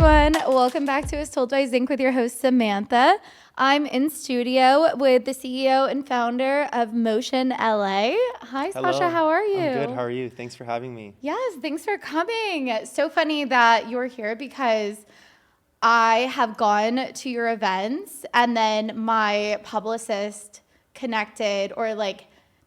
everyone. Welcome back to As Told by Zink with your host, Samantha. I'm in studio with the CEO and founder of Motion LA. Hi, Hello. Sasha. How are you? I'm good. How are you? Thanks for having me. Yes, thanks for coming. So funny that you're here because I have gone to your events and then my publicist connected or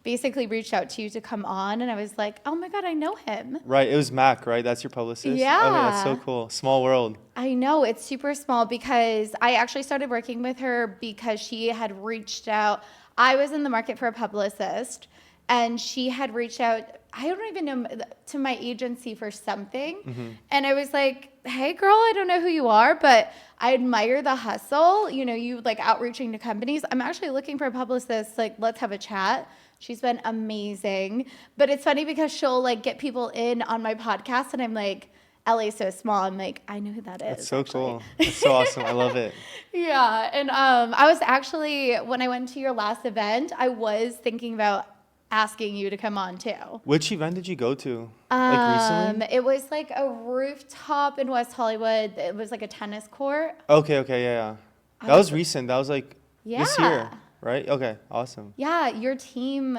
basically reached out to you to come on, and I was like, oh my God, I know him. Right. It was Mac, right? That's your publicist? Yeah. Okay, that's so cool. Small world. I know, it's super small because I actually started working with her because she had reached out. I was in the market for a publicist, and she had reached out, I don't even know, to my agency for something. Mm-hmm. And I was like, hey girl, I don't know who you are, but I admire the hustle. You know, you like outreaching to companies. I'm actually looking for a publicist. Like, let's have a chat. She's been amazing. But it's funny because she'll like get people in on my podcast, and I'm like, LA's so small. I'm like, I know who that is. That's so cool. That's so awesome. I love it. Yeah. And I was actually, when I went to your last event, I was thinking about asking you to come on too. Which event did you go to? Like recently? It was like a rooftop in West Hollywood. It was like a tennis court. Okay, yeah. That was recent. That was like this year, right? Okay, awesome. Yeah, your team,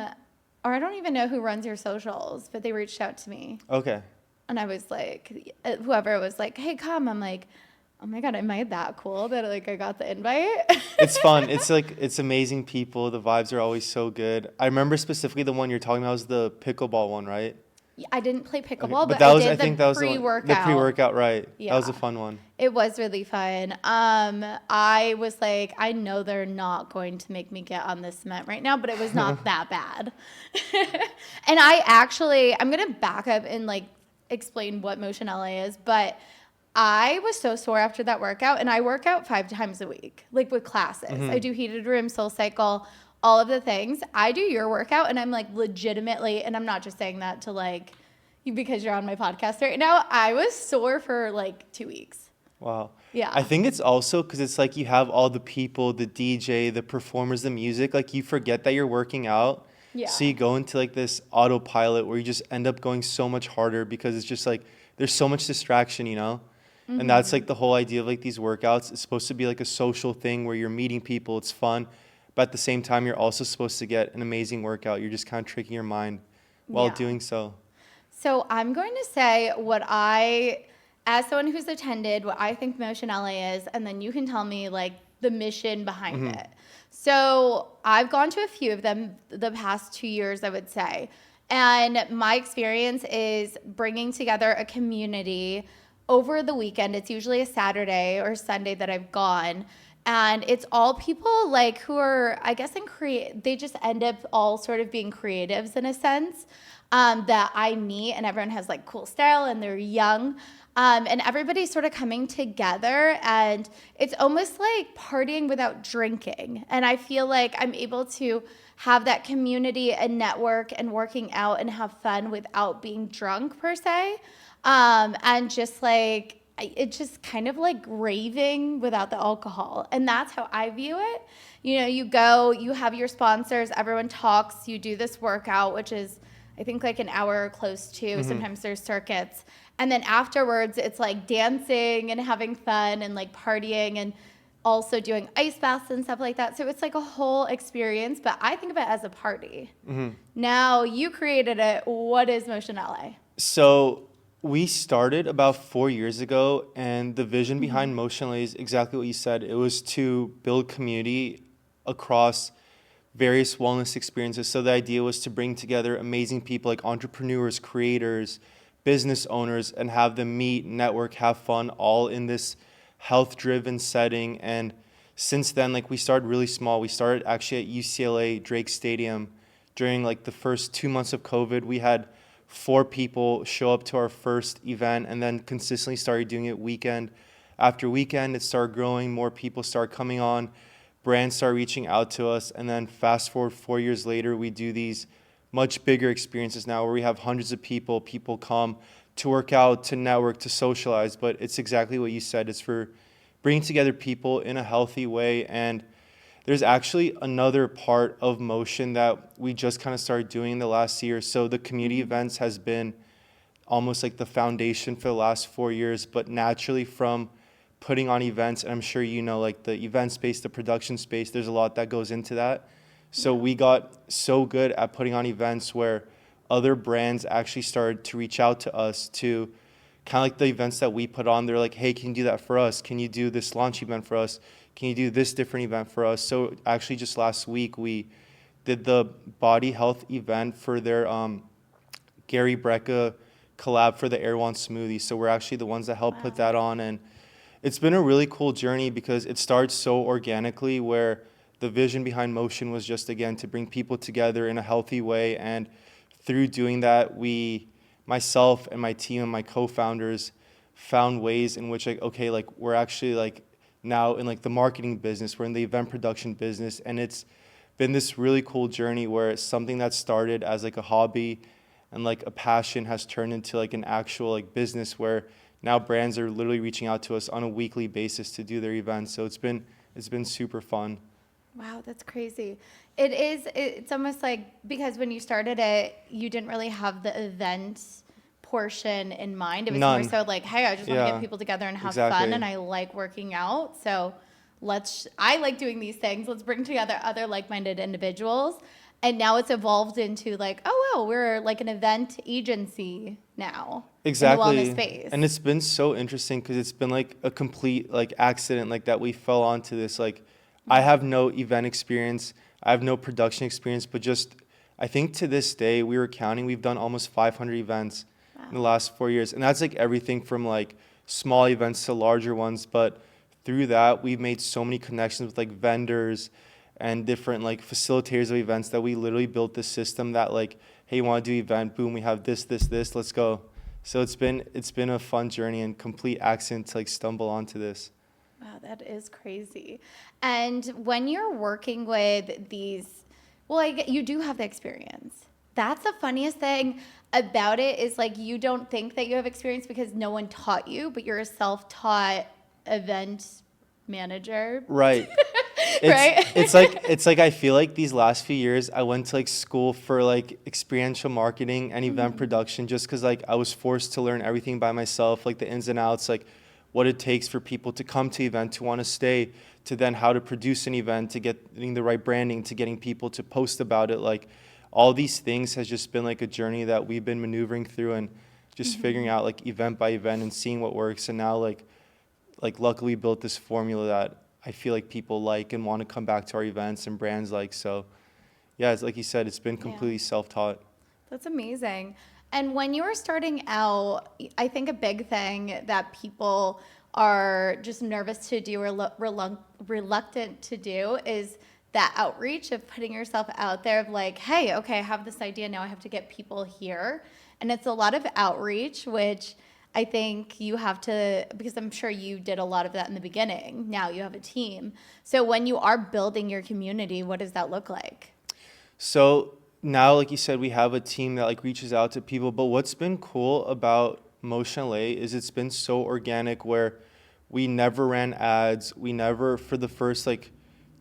or I don't even know who runs your socials, but they reached out to me. Okay. And I was like, whoever was like, hey, come. I'm like, oh my God, am I that cool that like I got the invite? It's fun. It's amazing people. The vibes are always so good. I remember specifically the one you're talking about was the pickleball one, right? I didn't play pickleball, Okay. but that was, I think that was pre-workout. the The pre-workout, right. Yeah. That was a fun one. It was really fun. I was like, I know they're not going to make me get on this cement right now, but it was not that bad. And I'm going to back up and like explain what Motion LA is, but I was so sore after that workout, and I work out 5 times a week, like with classes. Mm-hmm. I do heated room, Soul Cycle, all of the things. I do your workout, and I'm like legitimately, and I'm not just saying that to like you because you're on my podcast right now. I was sore for like 2 weeks. Wow. Yeah. I think it's also because it's like you have all the people, the DJ, the performers, the music, like you forget that you're working out. Yeah. So you go into like this autopilot where you just end up going so much harder because it's just like there's so much distraction, you know? Mm-hmm. And that's like the whole idea of like these workouts. It's supposed to be like a social thing where you're meeting people, it's fun. But at the same time, you're also supposed to get an amazing workout. You're just kind of tricking your mind while doing so. So I'm going to say as someone who's attended, what I think Motion LA is, and then you can tell me like the mission behind it. So I've gone to a few of them the past 2 years, I would say. And my experience is bringing together a community over the weekend. It's usually a Saturday or Sunday that I've gone. And it's all people like who are, I guess, they just end up all sort of being creatives in a sense, that I meet, and everyone has like cool style and they're young. And everybody's sort of coming together, and it's almost like partying without drinking. And I feel like I'm able to have that community and network and working out and have fun without being drunk per se. And just like, it's just kind of like raving without the alcohol. And that's how I view it. You know, you go, you have your sponsors, everyone talks, you do this workout, which is, I think, like an hour or close to. Mm-hmm. Sometimes there's circuits. And then afterwards, it's like dancing and having fun and like partying and also doing ice baths and stuff like that. So it's like a whole experience, but I think of it as a party. Mm-hmm. Now, you created it. What is Motion LA? So we started about 4 years ago, and the vision behind Motion LA is exactly what you said. It was to build community across various wellness experiences. So the idea was to bring together amazing people like entrepreneurs, creators, business owners, and have them meet, network, have fun, all in this health-driven setting. And since then, like, we started really small. We started actually at UCLA Drake Stadium during like the first 2 months of COVID. We had 4 people show up to our first event, and then consistently started doing it weekend after weekend. It started growing. More people started coming on. Brands start reaching out to us, and then fast forward 4 years later, we do these much bigger experiences now where we have hundreds of people. People come to work out, to network, to socialize, but it's exactly what you said. It's for bringing together people in a healthy way. And there's actually another part of Motion that we just kind of started doing in the last year. So the community events has been almost like the foundation for the last 4 years, but naturally from putting on events. And I'm sure you know, like the event space, the production space, there's a lot that goes into that. So we got so good at putting on events where other brands actually started to reach out to us to kind of like the events that we put on. They're like, hey, can you do that for us? Can you do this launch event for us? Can you do this different event for us? So actually just last week we did the body health event for their Gary Brecka collab for the Erewhon smoothie. So we're actually the ones that helped put that on. And it's been a really cool journey because it starts so organically, where the vision behind Motion was just, again, to bring people together in a healthy way. And through doing that, myself and my team and my co-founders found ways in which, like, okay, like we're actually like now in like the marketing business, we're in the event production business. And it's been this really cool journey where something that started as like a hobby and like a passion has turned into like an actual like business, where now brands are literally reaching out to us on a weekly basis to do their events. So it's been super fun. Wow, that's crazy. It is, it's almost like, because when you started it, you didn't really have the event portion in mind. It was None. more so like, hey, I just want to Yeah, get people together and have exactly. fun, and I like working out. So I like doing these things. Let's bring together other like-minded individuals. And now it's evolved into like, oh, wow, we're like an event agency now. Exactly. In the wellness space. And it's been so interesting because it's been like a complete like accident, like that we fell onto this. Like I have no event experience, I have no production experience, but just I think to this day we were counting, we've done almost 500 events in the last 4 years. And that's like everything from like small events to larger ones. But through that, we've made so many connections with like vendors and different like facilitators of events that we literally built this system that like, hey, you want to do event? Boom, we have this, let's go. So it's been a fun journey and complete accident to like stumble onto this. Wow, that is crazy. And when you're working with these, well, you do have the experience. That's the funniest thing about it, is like you don't think that you have experience because no one taught you, but you're a self-taught event manager. Right. Right? It's like I feel like these last few years I went to like school for like experiential marketing and event production, just because like I was forced to learn everything by myself, like the ins and outs, like what it takes for people to come to event, to want to stay, to then how to produce an event, to getting the right branding, to getting people to post about it. Like all these things has just been like a journey that we've been maneuvering through and just figuring out like event by event and seeing what works. And now like luckily built this formula that I feel like people like and want to come back to our events, and brands like. So yeah, it's like you said, it's been completely self-taught. That's amazing. And when you were starting out, I think a big thing that people are just nervous to do or reluctant to do is that outreach of putting yourself out there, of like, hey, okay, I have this idea, now I have to get people here. And it's a lot of outreach, which I think you have to, because I'm sure you did a lot of that in the beginning. Now you have a team. So when you are building your community, what does that look like? So now, like you said, we have a team that like reaches out to people. But what's been cool about Motion LA is it's been so organic, where we never ran ads. We never, for the first like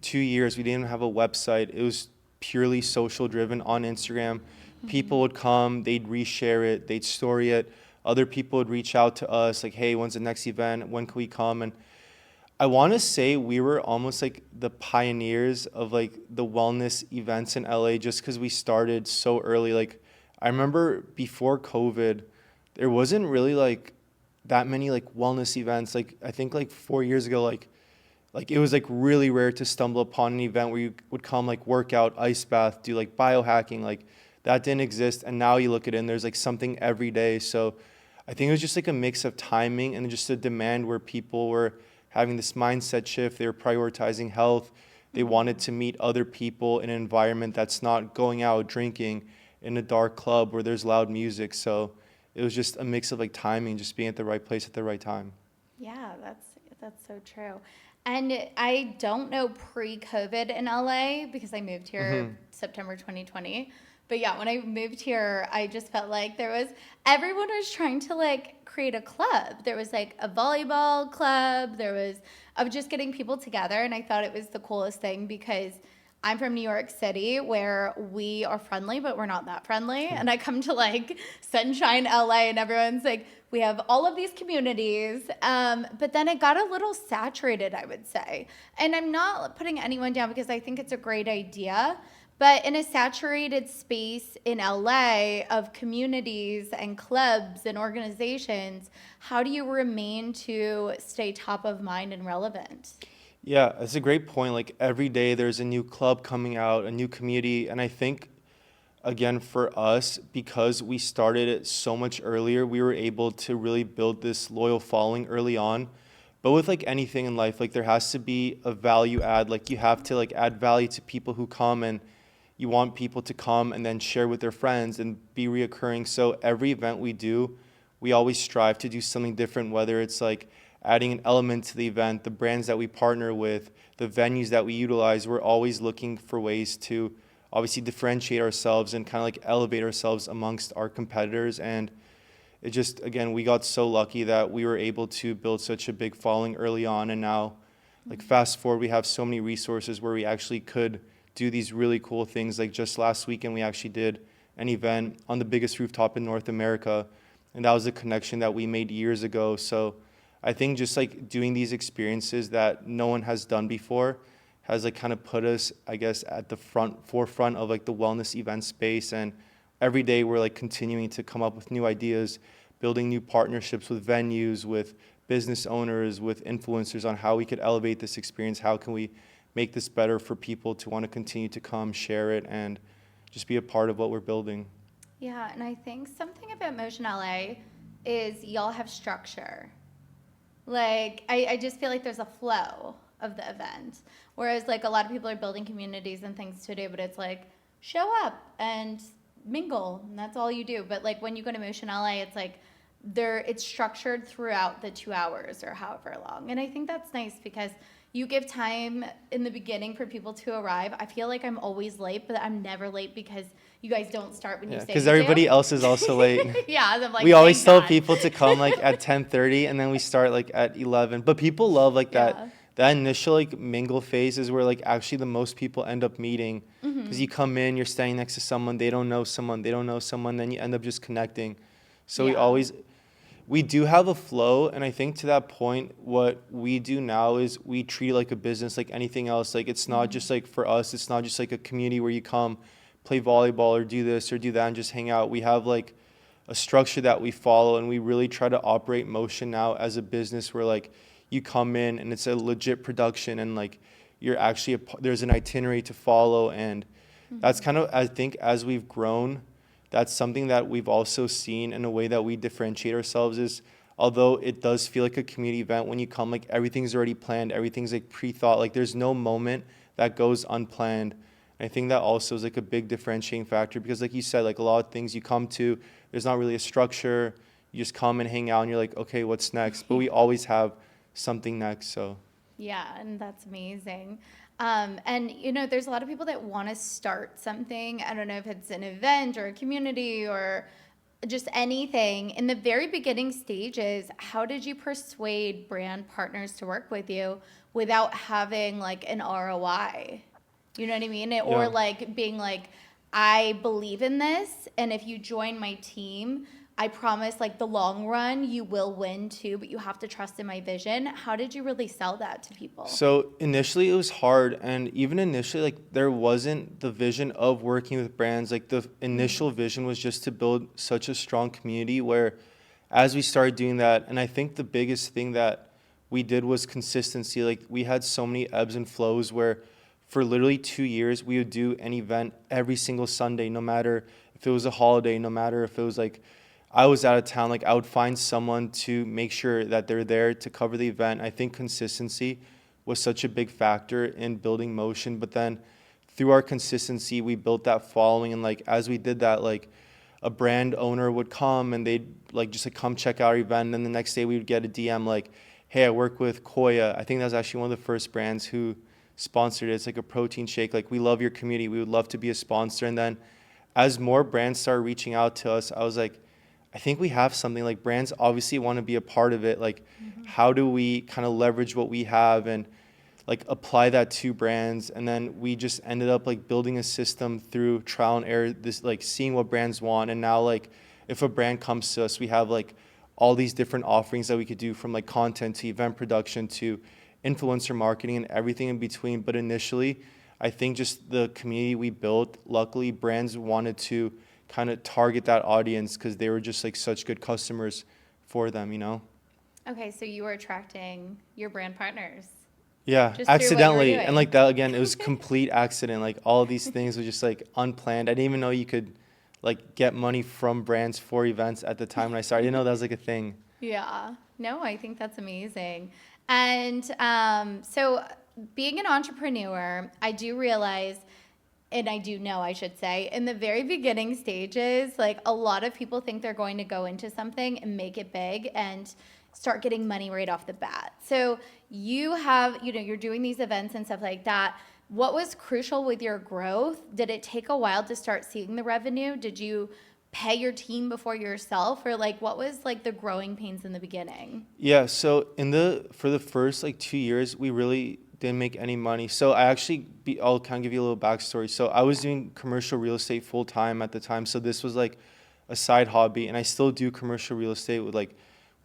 2 years, we didn't have a website. It was purely social driven on Instagram. People would come, they'd reshare it, they'd story it. Other people would reach out to us like, hey, when's the next event? When can we come? And I want to say we were almost like the pioneers of like the wellness events in LA, just because we started so early. Like I remember before COVID, there wasn't really like that many like wellness events. Like I think like 4 years ago, like it was like really rare to stumble upon an event where you would come like work out, ice bath, do like biohacking, like that didn't exist. And now you look at it and there's like something every day. So I think it was just like a mix of timing and just a demand where people were having this mindset shift. They were prioritizing health. They wanted to meet other people in an environment that's not going out drinking in a dark club where there's loud music. So it was just a mix of like timing, just being at the right place at the right time. Yeah, that's so true. And I don't know pre-COVID in LA because I moved here September 2020. But yeah, when I moved here, I just felt like everyone was trying to like create a club. There was like a volleyball club. There was of just getting people together. And I thought it was the coolest thing because I'm from New York City, where we are friendly, but we're not that friendly. And I come to like Sunshine LA, and everyone's like, we have all of these communities. But then it got a little saturated, I would say. And I'm not putting anyone down because I think it's a great idea. But in a saturated space in LA of communities and clubs and organizations, how do you remain to stay top of mind and relevant? Yeah, that's a great point. Like every day there's a new club coming out, a new community. And I think, again, for us, because we started it so much earlier, we were able to really build this loyal following early on. But with like anything in life, like there has to be a value add. Like you have to like add value to people who come, and you want people to come and then share with their friends and be reoccurring. So every event we do, we always strive to do something different, whether it's like adding an element to the event, the brands that we partner with, the venues that we utilize. We're always looking for ways to obviously differentiate ourselves and kind of like elevate ourselves amongst our competitors. And it just, again, we got so lucky that we were able to build such a big following early on. And now, like fast forward, we have so many resources where we actually could do these really cool things. Like just last weekend, we actually did an event on the biggest rooftop in North America. And that was a connection that we made years ago. So I think just like doing these experiences that no one has done before has like kind of put us, I guess, at the forefront of like the wellness event space. And every day we're like continuing to come up with new ideas, building new partnerships with venues, with business owners, with influencers on how we could elevate this experience. How can we make this better for people to want to continue to come, share it, and just be a part of what we're building. Yeah, and I think something about Motion LA is y'all have structure. Like, I just feel like there's a flow of the event. Whereas, like, a lot of people are building communities and things to do, but it's like, show up and mingle, and that's all you do. But, like, when you go to Motion LA, it's like, it's structured throughout the 2 hours or however long. And I think that's nice because you give time in the beginning for people to arrive. I feel like I'm always late, but I'm never late because you guys don't start when you say Because you everybody do. else is also late. Yeah, I'm like, We always thank tell God. people to come like at 10:30, and then we start like at 11. But people love like Yeah. that initial like mingle phase is where like actually the most people end up meeting, because you come in, you're standing next to someone, they don't know someone, they don't know someone, then you end up just connecting. So Yeah. we do have a flow, and I think to that point, what we do now is we treat it like a business, like anything else. Like it's not just like for us, it's not just like a community where you come, play volleyball or do this or do that and just hang out. We have like a structure that we follow, and we really try to operate Motion now as a business where like you come in and it's a legit production, and like you're actually there's an itinerary to follow. And that's kind of, I think, as we've grown, that's something that we've also seen in a way that we differentiate ourselves is, although it does feel like a community event, when you come, like everything's already planned, everything's like pre-thought, like there's no moment that goes unplanned. And I think that also is like a big differentiating factor, because like you said, like a lot of things you come to, there's not really a structure. You just come and hang out and you're like, okay, what's next? But we always have something next. So Yeah, and that's amazing. And there's a lot of people that want to start something. I don't know if it's an event or a community or just anything. In the very beginning stages, how did you persuade brand partners to work with you without having like an ROI? You know what I mean? Or yeah. like being like, I believe in this, and if you join my team, I promise, like, the long run, you will win too, but you have to trust in my vision. How did you really sell that to people? So initially it was hard, and even initially like there wasn't the vision of working with brands. Like the initial vision was just to build such a strong community, where as we started doing that, and I think the biggest thing that we did was consistency. Like we had so many ebbs and flows where for literally 2 years we would do an event every single Sunday, no matter if it was a holiday, no matter if it was like I was out of town, like I would find someone to make sure that they're there to cover the event. I think consistency was such a big factor in building Motion. But then through our consistency, we built that following. And like as we did that, like a brand owner would come and they'd like just like come check out our event. And then the next day we would get a DM like, hey, I work with Koya. I think that was actually one of the first brands who sponsored it. It's like a protein shake. Like we love your community. We would love to be a sponsor. And then as more brands started reaching out to us, I was like, I think we have something. Like brands obviously want to be a part of it. Like how do we kind of leverage what we have? And like apply that to brands. And then we just ended up like building a system through trial and error, this like seeing what brands want. And now like if a brand comes to us, we have like all these different offerings that we could do, from like content to event production to influencer marketing and everything in between. But initially, I think just the community we built, luckily brands wanted to kind of target that audience because they were just like such good customers for them, you know? Okay, so you were attracting your brand partners Yeah, just through what you were accidentally. And doing. like that, again, it was complete accident. Like all of these things were just like unplanned. I didn't even know you could like get money from brands for events at the time when I started. I didn't know that was like a thing. Yeah. No, I think that's amazing. And so being an entrepreneur, I do realize, and I do know, I should say, in the very beginning stages, like a lot of people think they're going to go into something and make it big and start getting money right off the bat. So you have, you're doing these events and stuff like that. What was crucial with your growth? Did it take a while to start seeing the revenue? Did you pay your team before yourself, or like what was like the growing pains in the beginning? Yeah, so for the first like 2 years, we really didn't make any money. So I'll kind of give you a little backstory. So I was doing commercial real estate full time at the time. So this was like a side hobby, and I still do commercial real estate with like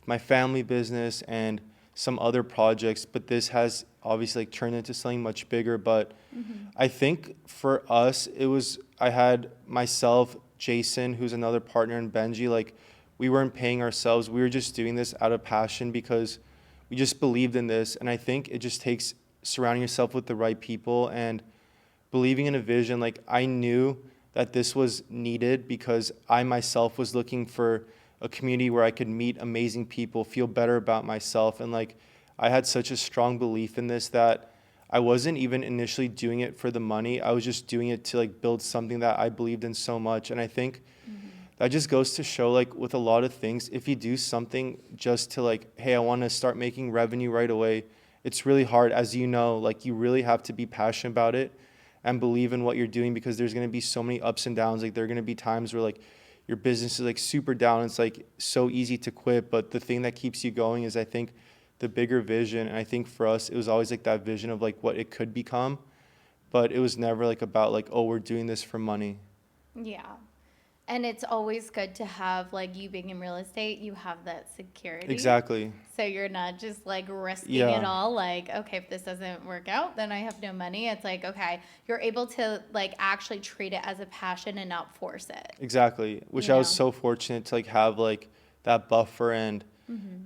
my family business and some other projects. But this has obviously like turned into something much bigger. But I think for us, I had myself, Jason, who's another partner, and Benji. Like we weren't paying ourselves. We were just doing this out of passion because we just believed in this. And I think it just takes surrounding yourself with the right people and believing in a vision. Like I knew that this was needed because I myself was looking for a community where I could meet amazing people, feel better about myself. And like I had such a strong belief in this that I wasn't even initially doing it for the money. I was just doing it to like build something that I believed in so much. And I think that just goes to show, like with a lot of things, if you do something just to like, hey, I want to start making revenue right away, it's really hard. As you know, like you really have to be passionate about it and believe in what you're doing, because there's going to be so many ups and downs. Like there are going to be times where like your business is like super down. It's like so easy to quit. But the thing that keeps you going is, I think, the bigger vision. And I think for us, it was always like that vision of like what it could become. But it was never like about like, oh, we're doing this for money. Yeah. And it's always good to have, like you being in real estate, you have that security. Exactly. So you're not just like risking Yeah. it all. Like, okay, if this doesn't work out, then I have no money. It's like, okay, you're able to like actually treat it as a passion and not force it. Exactly. Which I was so fortunate to like have like that buffer. And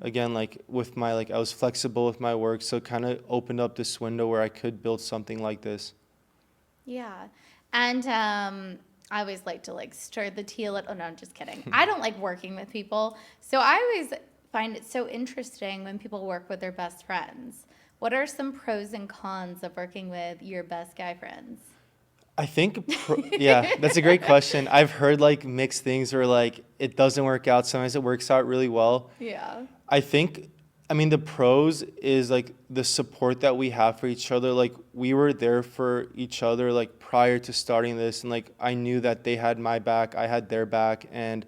again, like with my, like I was flexible with my work. So it kind of opened up this window where I could build something like this. Yeah. And I always like to like stir the tea a little. Oh, no, I'm just kidding. I don't like working with people. So I always find it so interesting when people work with their best friends. What are some pros and cons of working with your best guy friends? I think, yeah, that's a great question. I've heard like mixed things where like it doesn't work out. Sometimes it works out really well. Yeah. I mean, the pros is like the support that we have for each other. Like we were there for each other like prior to starting this, and like I knew that they had my back, I had their back, and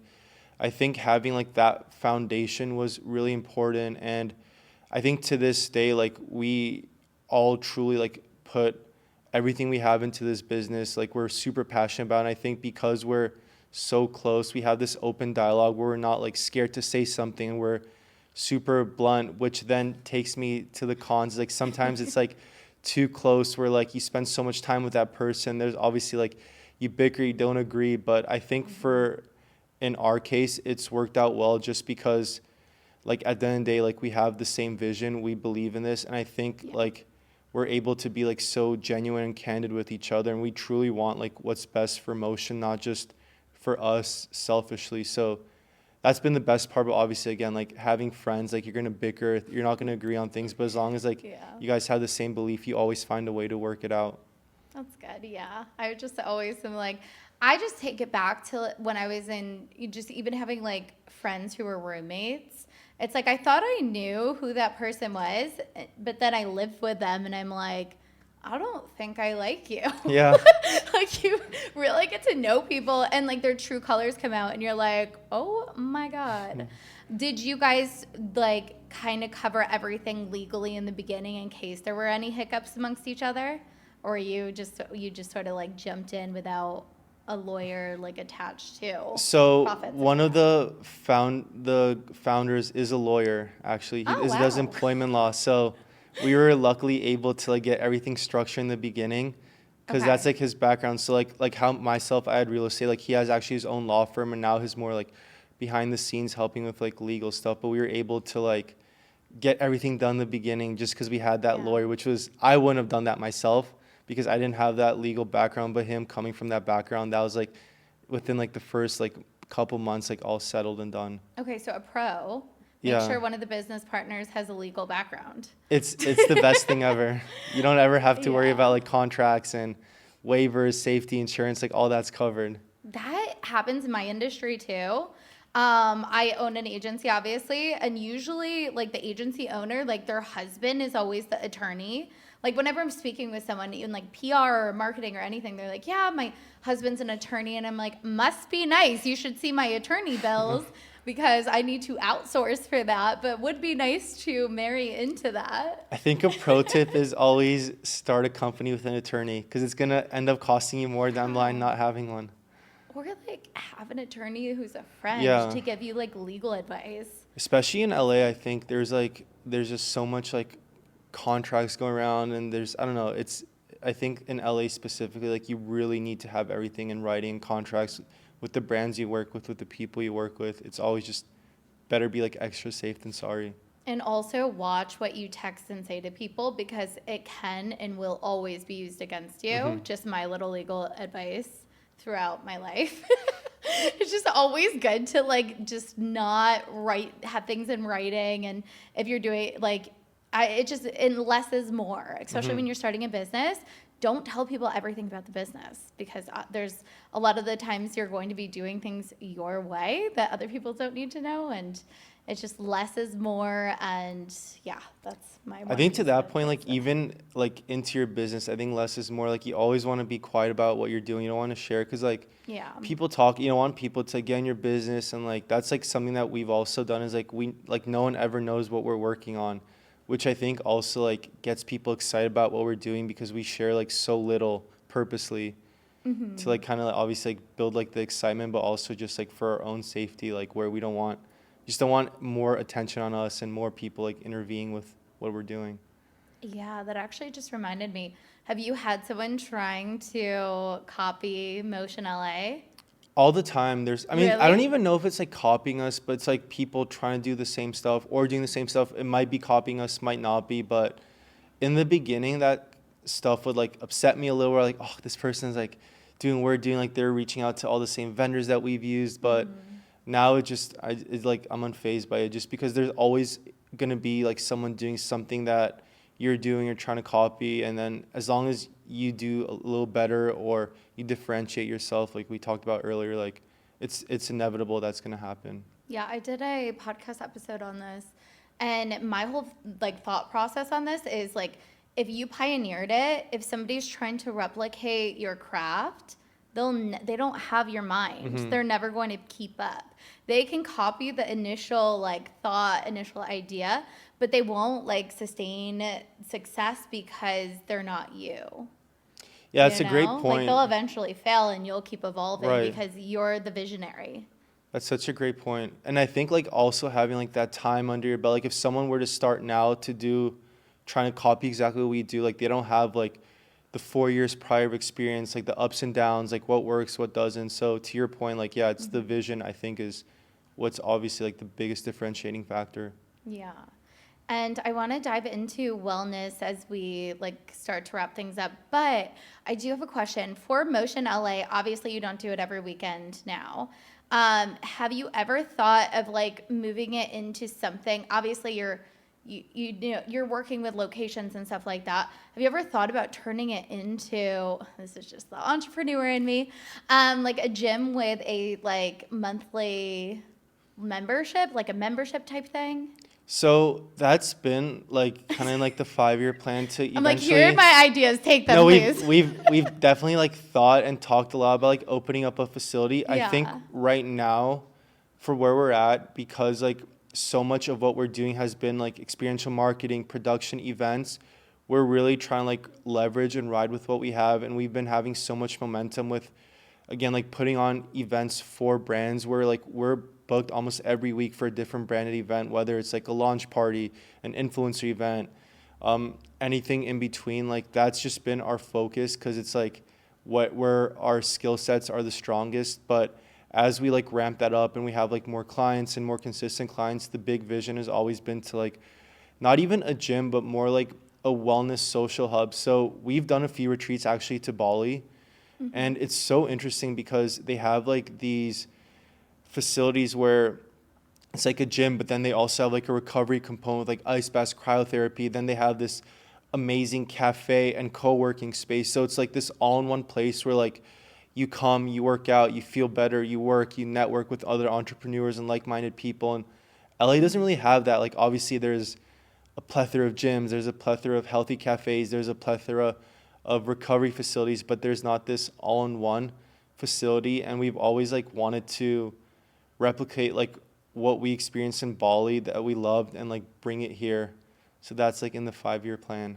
I think having like that foundation was really important. And I think to this day, like we all truly like put everything we have into this business. Like we're super passionate about it. And I think because we're so close, we have this open dialogue where we're not like scared to say something, and we're super blunt, which then takes me to the cons. Like sometimes it's like too close where like you spend so much time with that person. There's obviously like you bicker, you don't agree. But I think in our case, it's worked out well just because like at the end of the day, like we have the same vision, we believe in this. And I think like we're able to be like so genuine and candid with each other. And we truly want like what's best for Motion, not just for us selfishly. So that's been the best part. But obviously, again, like having friends, like you're going to bicker, you're not going to agree on things, but as long as like you guys have the same belief, you always find a way to work it out. That's good. Yeah. I just always am like, I just take it back to when I was in, just even having like friends who were roommates. It's like I thought I knew who that person was, but then I lived with them and I'm like, I don't think I like you. Yeah. Like you really get to know people and like their true colors come out and you're like, oh my God. Did you guys like kind of cover everything legally in the beginning in case there were any hiccups amongst each other? Or you just sort of like jumped in without a lawyer like attached to So profits and one of stuff? the founders is a lawyer. Actually, he Oh does wow. employment law. So we were luckily able to like get everything structured in the beginning, because that's Okay. like his background. So like how myself, I had real estate. Like he has actually his own law firm, and now he's more like behind the scenes helping with like legal stuff. But we were able to like get everything done in the beginning just because we had that Yeah. lawyer, which was, I wouldn't have done that myself because I didn't have that legal background. But him coming from that background, that was like within like the first like couple months, like all settled and done. Okay, so a pro, make Yeah. sure one of the business partners has a legal background. It's the best thing ever. You don't ever have to worry Yeah. about like contracts and waivers, safety, insurance, like all that's covered. That happens in my industry too. I own an agency, obviously, and usually, like the agency owner, like their husband is always the attorney. Like whenever I'm speaking with someone in like PR or marketing or anything, they're like, "Yeah, my husband's an attorney," and I'm like, "Must be nice. You should see my attorney bills because I need to outsource for that, but would be nice to marry into that." I think a pro tip is always start a company with an attorney, because it's gonna end up costing you more down the line not having one. Or like have an attorney who's a friend Yeah. to give you like legal advice. Especially in LA, I think there's just so much like contracts going around, and there's, I don't know, it's, I think in LA specifically, like you really need to have everything in writing, contracts with the brands you work with the people you work with. It's always just better be like extra safe than sorry. And also watch what you text and say to people because it can and will always be used against you. Just my little legal advice throughout my life. It's just always good to like just not have things in writing, and if you're doing like it just, and less is more, especially when you're starting a business. Don't tell people everything about the business because there's a lot of the times you're going to be doing things your way that other people don't need to know, and it's just less is more. And yeah, that's my I think to that point, advice. like even like into your business, I think less is more. Like you always want to be quiet about what you're doing. You don't want to share, because like Yeah. people talk. You don't want people to get in your business, and like that's like something that we've also done is like we like no one ever knows what we're working on, which I think also like gets people excited about what we're doing because we share like so little purposely to like kind of like, obviously like build like the excitement, but also just like for our own safety, like where we just don't want more attention on us and more people like intervening with what we're doing. Yeah, that actually just reminded me. Have you had someone trying to copy Motion LA? All the time. I mean, I don't Really? even know if it's like copying us, but it's like people trying to do the same stuff or doing the same stuff. It might be copying us, might not be, but in the beginning, that stuff would like upset me a little. Where like, oh, this person's like we're doing like they're reaching out to all the same vendors that we've used, but now it's like I'm unfazed by it, just because there's always gonna be like someone doing something that you're doing or trying to copy, and then as long as you do a little better or you differentiate yourself, like we talked about earlier, like it's inevitable that's gonna happen. Yeah, I did a podcast episode on this, and my whole like thought process on this is like if you pioneered it, if somebody's trying to replicate your craft, they don't have your mind. They're never going to keep up. They can copy the initial like thought, initial idea, but they won't like sustain success because they're not you. Yeah, You it's a great know, like point. they'll eventually fail and you'll keep evolving Right. because you're the visionary. That's such a great point. And I think like also having like that time under your belt, like if someone were to start now trying to copy exactly what we do, like they don't have like the 4 years prior of experience, like the ups and downs, like what works, what doesn't. So to your point, like, yeah, it's the vision, I think, is what's obviously like the biggest differentiating factor. Yeah. And I want to dive into wellness as we like start to wrap things up. But I do have a question for Motion LA. Obviously, you don't do it every weekend now. Have you ever thought of like moving it into something? Obviously, you know you're working with locations and stuff like that. Have you ever thought about turning it into, this is just the entrepreneur in me, like a gym with a like monthly membership, like a membership type thing? So that's been like kind of like the 5-year plan to I'm like, here are eventually. my ideas. Take them, No, please. we've definitely like thought and talked a lot about like opening up a facility. I think Yeah. right now, for where we're at, because like so much of what we're doing has been like experiential marketing, production, events. We're really trying to like leverage and ride with what we have, and we've been having so much momentum with, again, like putting on events for brands where like we're booked almost every week for a different branded event, whether it's like a launch party, an influencer event, anything in between. Like that's just been our focus because it's like where our skill sets are the strongest. But as we like ramp that up and we have like more clients and more consistent clients, the big vision has always been to like not even a gym, but more like a wellness social hub. So we've done a few retreats actually to Bali, and it's so interesting because they have like these facilities where it's like a gym, but then they also have like a recovery component with like ice baths, cryotherapy. Then they have this amazing cafe and co-working space. So it's like this all-in-one place where like you come, you work out, you feel better, you work, you network with other entrepreneurs and like-minded people. And LA doesn't really have that. Like obviously there's a plethora of gyms, there's a plethora of healthy cafes, there's a plethora of recovery facilities, but there's not this all-in-one facility. And we've always like wanted to replicate like what we experienced in Bali that we loved and like bring it here. So that's like in the 5-year plan.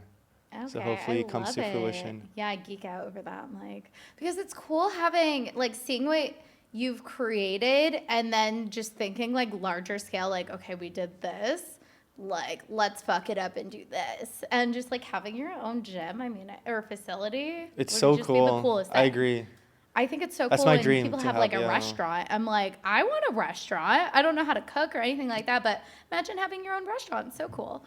So Okay, I hopefully it comes love to it. fruition. Yeah, I geek out over that. I'm like, because it's cool having, like, seeing what you've created and then just thinking, like, larger scale, like, okay, we did this. Like, let's fuck it up and do this. And just, like, having your own gym, I mean, or facility It's would so just be the cool. coolest I thing. agree. I think it's so That's cool my when dream people to have have, like a yeah. restaurant. I'm like, I want a restaurant. I don't know how to cook or anything like that, but imagine having your own restaurant. It's so cool.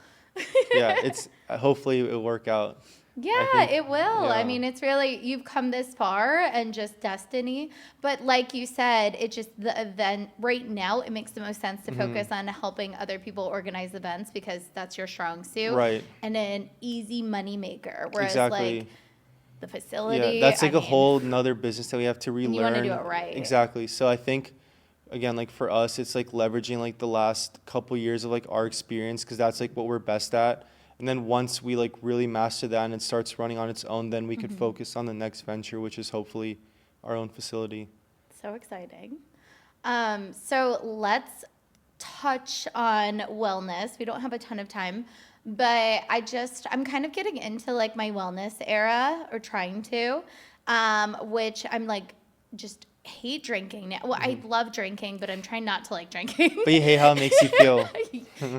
Yeah, it's hopefully it'll work out. I Yeah, think, it will. I yeah. mean, it's really, you've come this far and just destiny. But like you said, it just, the event right now, it makes the most sense to focus on helping other people organize events because that's your strong suit Right. and an easy money maker. Whereas like Exactly. the Yeah, facility, that's I like a mean, whole nother business that we have to and you want to do relearn. it right. Exactly. So I think again, like for us, it's like leveraging like the last couple years of like our experience because that's like what we're best at. And then once we like really master that and it starts running on its own, then we could focus on the next venture, which is hopefully our own facility. So exciting. So let's touch on wellness. We don't have a ton of time, but I'm kind of getting into like my wellness era or trying to, which I'm like just hate drinking now. Well, I love drinking, but I'm trying not to like drinking. But you hate how it makes you feel.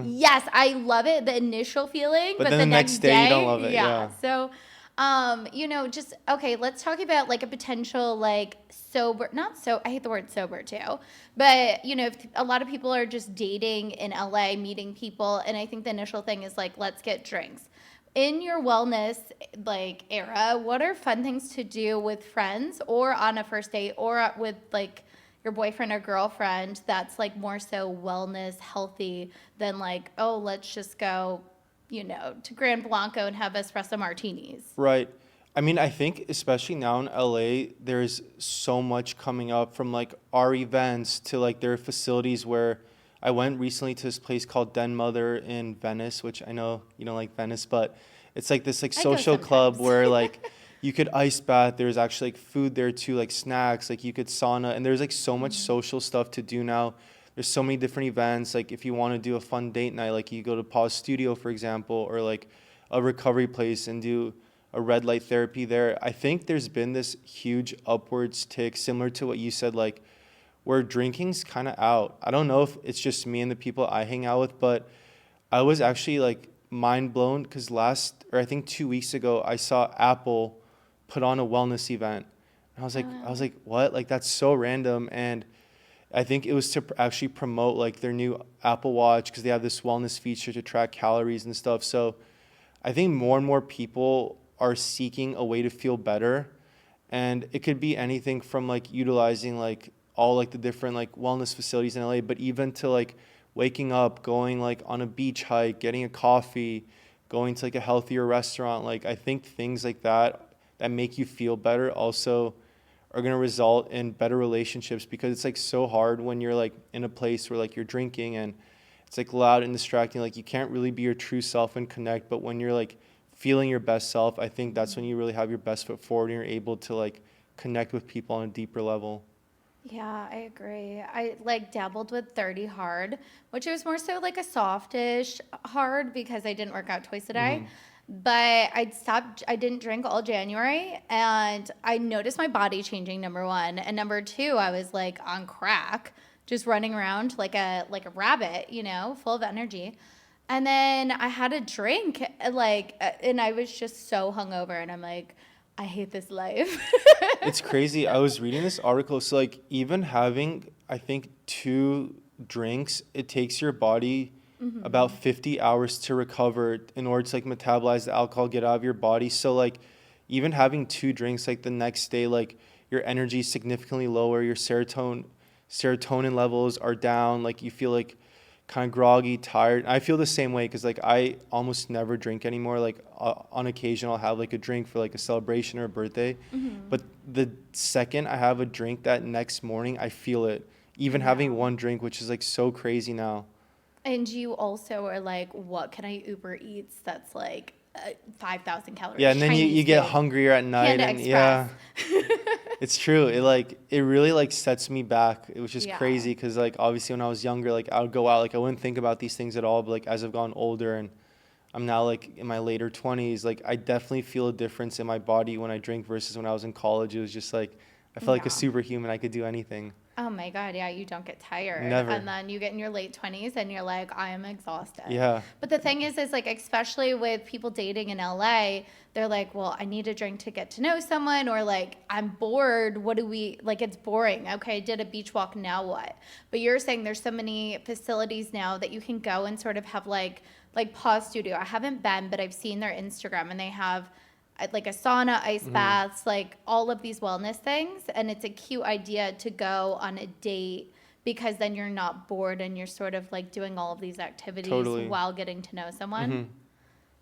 Yes, I love it, the initial feeling, But but then the the next next day you don't day, love it. yeah. Yeah. So, just okay, let's talk about like a potential like sober, not so, I hate the word sober too, but if a lot of people are just dating in LA, meeting people, and I think the initial thing is like, let's get drinks. In your wellness like era, what are fun things to do with friends or on a first date or with like your boyfriend or girlfriend that's like more so wellness healthy than like, oh, let's just go, to Grand Blanco and have espresso martinis. Right. I mean, I think especially now in LA, there's so much coming up from like our events to like their facilities where I went recently to this place called Den Mother in Venice, which I know you don't like Venice, but it's like this like I go social club sometimes. where like you could ice bath. There's actually like food there too, like snacks, like you could sauna, and there's like so much social stuff to do now. There's so many different events. Like if you want to do a fun date night, like you go to Pause Studio, for example, or like a recovery place and do a red light therapy there. I think there's been this huge upwards tick, similar to what you said, like where drinking's kind of out. I don't know if it's just me and the people I hang out with, but I was actually like mind blown because I think 2 weeks ago, I saw Apple put on a wellness event. And I was like, what? Like that's so random. And I think it was to actually promote like their new Apple Watch because they have this wellness feature to track calories and stuff. So I think more and more people are seeking a way to feel better. And it could be anything from like utilizing like all like the different like wellness facilities in LA, but even to like waking up, going like on a beach hike, getting a coffee, going to like a healthier restaurant. Like I think things like that make you feel better also are going to result in better relationships because it's like so hard when you're like in a place where like you're drinking and it's like loud and distracting. Like you can't really be your true self and connect. But when you're like feeling your best self, I think that's when you really have your best foot forward and you're able to like connect with people on a deeper level. Yeah, I agree. I like dabbled with 30 hard, which was more so like a softish hard because I didn't work out twice a day. Hmm. But I didn't drink all January and I noticed my body changing, number one. And number two, I was like on crack, just running around like a rabbit, full of energy. And then I had a drink, and I was just so hungover and I'm like, I hate this life. It's crazy. I was reading this article. So like even having, I think, two drinks, it takes your body about 50 hours to recover in order to like metabolize the alcohol, get out of your body. So like even having two drinks, like the next day, like your energy is significantly lower, your serotonin levels are down, like you feel like kind of groggy, tired. I feel the same way because like I almost never drink anymore. Like on occasion, I'll have like a drink for like a celebration or a birthday. But the second I have a drink that next morning, I feel it. Even having Yeah. one drink, which is like so crazy now. And you also are like, what can I Uber Eats that's like 5,000 Yeah, calories? and then you Chinese get food, hungrier at night, Panda and Express. yeah, it's true. It really like sets me back. It was just Yeah. crazy because like obviously when I was younger, like I would go out, like I wouldn't think about these things at all. But like as I've gotten older and I'm now like in my later 20s, like I definitely feel a difference in my body when I drink versus when I was in college. It was just like I felt like a Yeah. superhuman. I could do anything. Oh my God, yeah, you don't get tired. Never. And then you get in your late 20s and you're like, I am exhausted. Yeah. But the thing is like, especially with people dating in LA, they're like, well, I need a drink to get to know someone, or like, I'm bored. What do we, like, it's boring. Okay, I did a beach walk, now what? But you're saying there's so many facilities now that you can go and sort of have like pause studio. I haven't been, but I've seen their Instagram and they have like a sauna, ice baths, like all of these wellness things. And it's a cute idea to go on a date because then you're not bored and you're sort of like doing all of these activities Totally. while getting to know someone.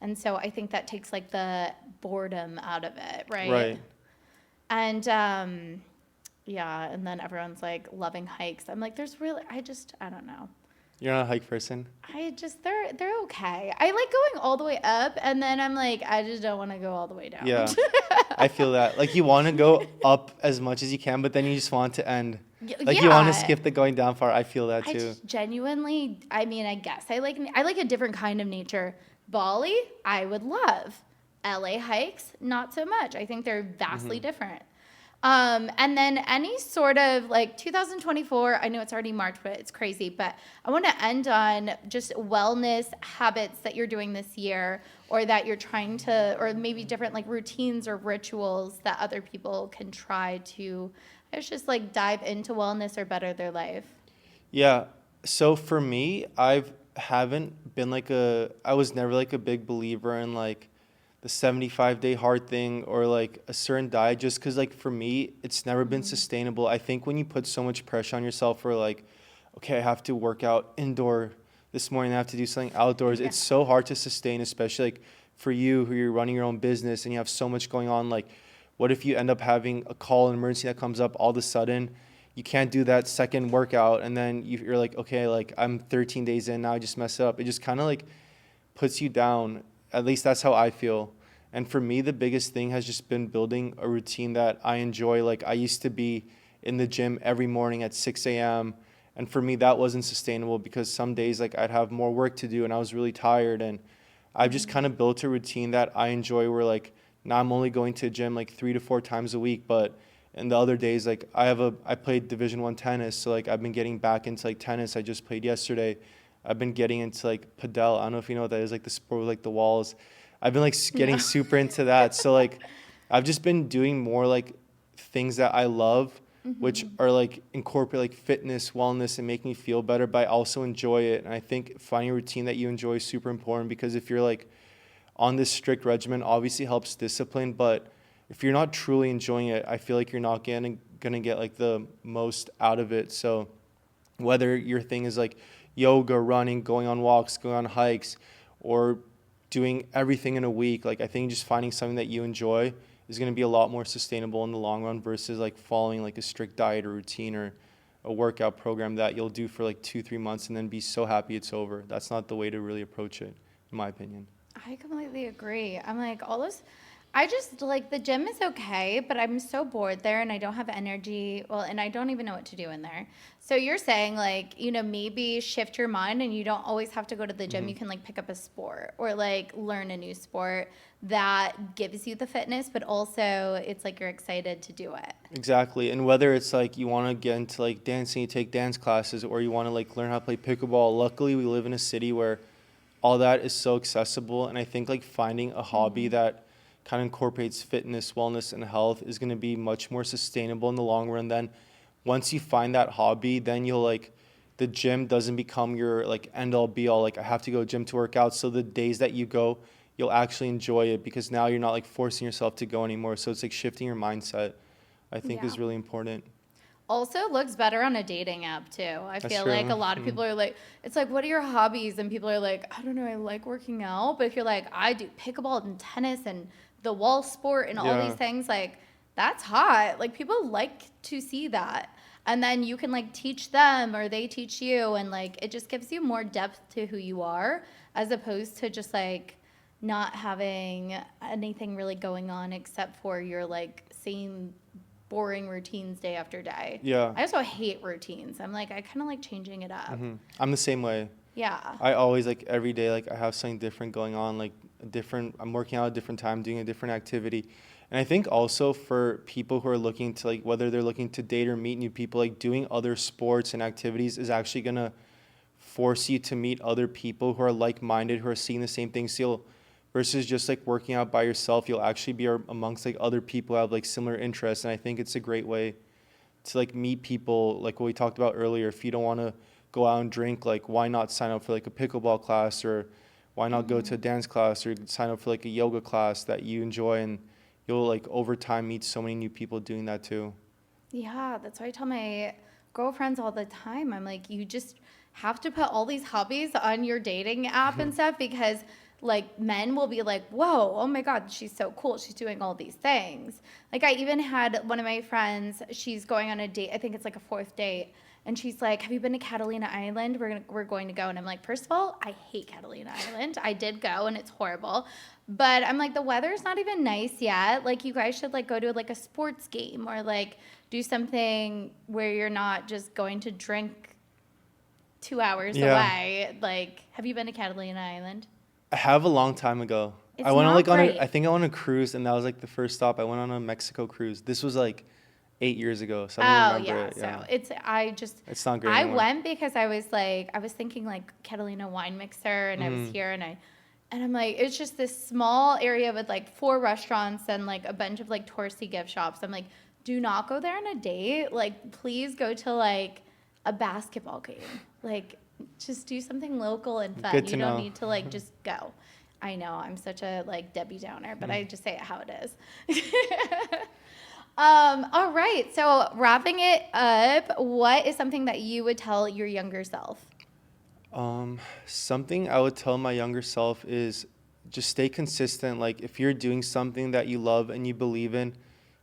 And so I think that takes like the boredom out of it, right? Right. And yeah, and then everyone's like loving hikes. I'm like, I don't know. You're not a hike person. They're okay. I like going all the way up, and then I'm like, I just don't want to go all the way down. Yeah. I feel that. Like you want to go up as much as you can, but then you just want to end. Like you want to Yeah. skip the going down part. I feel that I too. just genuinely, I mean, I guess I like a different kind of nature. Bali, I would love. LA hikes, not so much. I think they're vastly different. And then any sort of like 2024, I know it's already March, but it's crazy. But I want to end on just wellness habits that you're doing this year, or that you're trying to, or maybe different like routines or rituals that other people can try to, it's just like dive into wellness or better their life. Yeah. So for me, haven't been like I was never like a big believer in like the 75-day hard thing or like a certain diet just because like for me, it's never been sustainable. I think when you put so much pressure on yourself for like, okay, I have to work out indoor this morning, I have to do something outdoors. Yeah. It's so hard to sustain, especially like for you who you're running your own business and you have so much going on. Like, what if you end up having a call, an emergency that comes up all of a sudden? You can't do that second workout, and then you're like, okay, like I'm 13 days in now, I just messed it up. It just kind of like puts you down. At least that's how I feel. And for me, the biggest thing has just been building a routine that I enjoy. Like I used to be in the gym every morning at 6 a.m. And for me, that wasn't sustainable because some days like I'd have more work to do and I was really tired. And I've just kind of built a routine that I enjoy where like now I'm only going to gym like 3 to 4 times a week. But in the other days, like I played Division I tennis. So like I've been getting back into like tennis. I just played yesterday. I've been getting into like padel. I don't know if you know what that is, like the sport with like the walls. I've been like getting super into that. So like I've just been doing more like things that I love, which are like incorporate like fitness, wellness, and make me feel better, but I also enjoy it. And I think finding a routine that you enjoy is super important because if you're like on this strict regimen, obviously helps discipline, but if you're not truly enjoying it, I feel like you're not gonna get like the most out of it. So whether your thing is like yoga, running, going on walks, going on hikes, or doing everything in a week, like I think just finding something that you enjoy is going to be a lot more sustainable in the long run versus like following like a strict diet or routine or a workout program that you'll do for like 2-3 months and then be so happy it's over. That's not the way to really approach it, in my opinion. I completely agree. I'm like, all those, I just like the gym is okay, but I'm so bored there and I don't have energy. Well, and I don't even know what to do in there. So you're saying like, maybe shift your mind and you don't always have to go to the gym. You can like pick up a sport or like learn a new sport that gives you the fitness, but also it's like you're excited to do it. Exactly. And whether it's like you want to get into like dancing, you take dance classes, or you want to like learn how to play pickleball. Luckily, we live in a city where all that is so accessible. And I think like finding a hobby that kind of incorporates fitness, wellness, and health is going to be much more sustainable in the long run. Then once you find that hobby, then you'll like, the gym doesn't become your like end all be all. Like I have to go gym to work out. So the days that you go, you'll actually enjoy it because now you're not like forcing yourself to go anymore. So it's like shifting your mindset, I think is really important. Also looks better on a dating app too. I That's feel true. like a lot of people are like, it's like, what are your hobbies? And people are like, I don't know, I like working out. But if you're like, I do pickleball and tennis and the wall sport and all these things, like that's hot. Like people like to see that. And then you can like teach them or they teach you. And like it just gives you more depth to who you are as opposed to just like not having anything really going on except for your like same boring routines day after day. Yeah. I also hate routines. I'm like, I kind of like changing it up. I'm the same way. Yeah. I always like every day, like I have something different going on, like I'm working out at a different time, doing a different activity. And I think also for people who are looking to like, whether they're looking to date or meet new people, like doing other sports and activities is actually going to force you to meet other people who are like-minded, who are seeing the same things. So versus just like working out by yourself, you'll actually be amongst like other people who have like similar interests. And I think it's a great way to like meet people, like what we talked about earlier. If you don't want to go out and drink, like why not sign up for like a pickleball class, or why not go to a dance class, or sign up for like a yoga class that you enjoy, and you'll like over time meet so many new people doing that too. Yeah, that's why I tell my girlfriends all the time. I'm like, you just have to put all these hobbies on your dating app and stuff because like men will be like, whoa, oh my God, she's so cool. She's doing all these things. Like I even had one of my friends, she's going on a date. I think it's like a fourth date. And she's like, have you been to Catalina Island? We're going to go. And I'm like, first of all, I hate Catalina Island. I did go and it's horrible. But I'm like, the weather's not even nice yet. Like you guys should like go to like a sports game or like do something where you're not just going to drink 2 hours away. Like, have you been to Catalina Island? I have a long time ago. It's I went on not like great. I think I went on a cruise, and that was like the first stop. I went on a Mexico cruise. This was like 8 years ago, so I don't remember it. So It's not great I anymore. went because I was thinking like Catalina wine mixer and I was here and I'm like, it's just this small area with like 4 restaurants and like a bunch of like touristy gift shops. I'm like, do not go there on a date. Like, please go to like a basketball game. Like, just do something local and fun. Good to You don't know. need to like just go. I know I'm such a like Debbie Downer, but I just say it how it is. All right. So wrapping it up, what is something that you would tell your younger self? Something I would tell my younger self is just stay consistent. Like if you're doing something that you love and you believe in,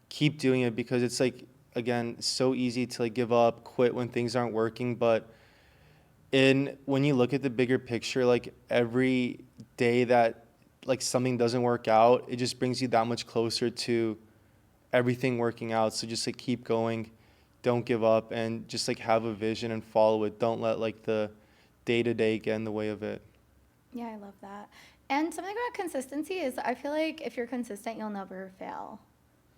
keep doing it, because it's like, again, so easy to like give up, quit when things aren't working. But when you look at the bigger picture, like every day that like something doesn't work out, it just brings you that much closer to everything working out. So just like keep going, don't give up, and just like have a vision and follow it. Don't let like the day-to-day get in the way of it. Yeah, I love that. And something about consistency is I feel like if you're consistent, you'll never fail.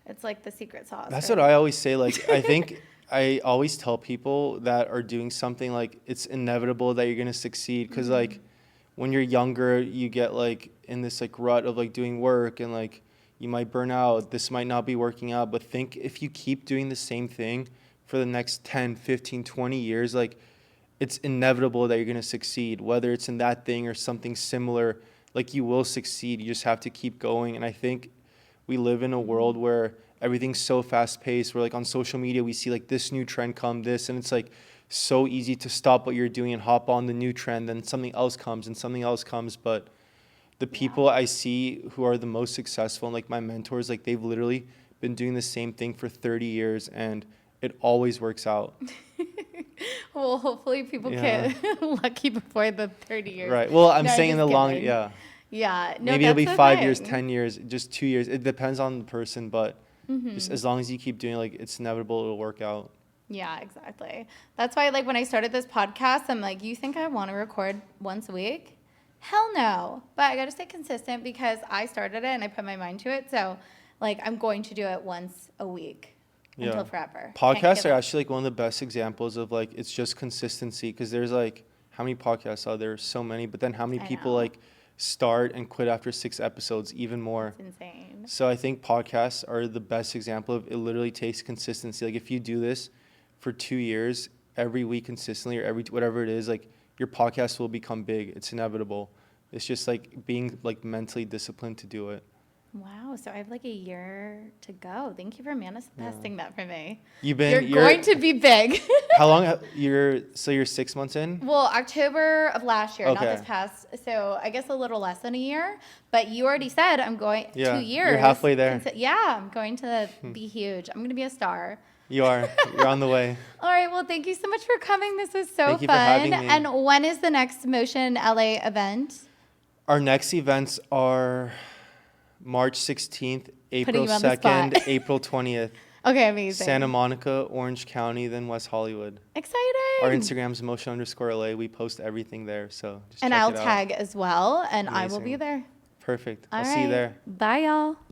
It's like the secret sauce. That's right? what I always say. Like, I think I always tell people that are doing something, like, it's inevitable that you're going to succeed. Because, like, when you're younger, you get, like, in this, like, rut of, like, doing work, and, like, you might burn out. This might not be working out. But think if you keep doing the same thing for the next 10, 15, 20 years, like, it's inevitable that you're going to succeed. Whether it's in that thing or something similar, like, you will succeed. You just have to keep going. And I think we live in a world where everything's so fast paced. Where like on social media, we see like this new trend come, this, and it's like so easy to stop what you're doing and hop on the new trend. Then something else comes and something else comes. But the people I see who are the most successful, and like my mentors, like they've literally been doing the same thing for 30 years and it always works out. Well, hopefully people Yeah. get lucky before the 30 years. Right. Well, I'm No, saying in just the long, kidding. yeah. Yeah. No, Maybe it'll be that's the 5 years, thing. 10 years, just 2 years. It depends on the person, but just Mm-hmm. as long as you keep doing, like, it's inevitable it'll work out. Yeah, exactly. That's why, like, when I started this podcast, I'm like, you think I want to record once a week? Hell no. But I got to stay consistent because I started it and I put my mind to it. So, like, I'm going to do it once a week Yeah. until forever. Can't Podcasts give are up. actually like one of the best examples of like it's just consistency because there's like how many podcasts are there? So many, but then how many I people know. like start and quit after 6 episodes? Even more. It's insane. So I think podcasts are the best example of it literally takes consistency. Like if you do this for 2 years, every week consistently or every whatever it is, like your podcast will become big. It's inevitable. It's just like being like mentally disciplined to do it. Wow. So I have like a year to go. Thank you for manifesting that for me. You're Going to be big. how long you're 6 months in? Well, October of last year, not Okay. this past. So I guess a little less than a year. But you already said I'm going Yeah, 2 years. you're halfway there. Yeah, I'm going to be huge. I'm going to be a star. You are. You're on the way. All right. Well, thank you so much for coming. This was so Thank you for fun. having me. And when is the next Motion LA event? Our next events are March 16th, April you on the spot. 2nd, April 20th. Okay, amazing. Santa Monica, Orange County, then West Hollywood. Exciting. Our Instagram's motion_LA. We post everything there, so just And check I'll it out. tag as well, and I will be Amazing. there. Perfect. All I'll see you right. there. Bye, y'all.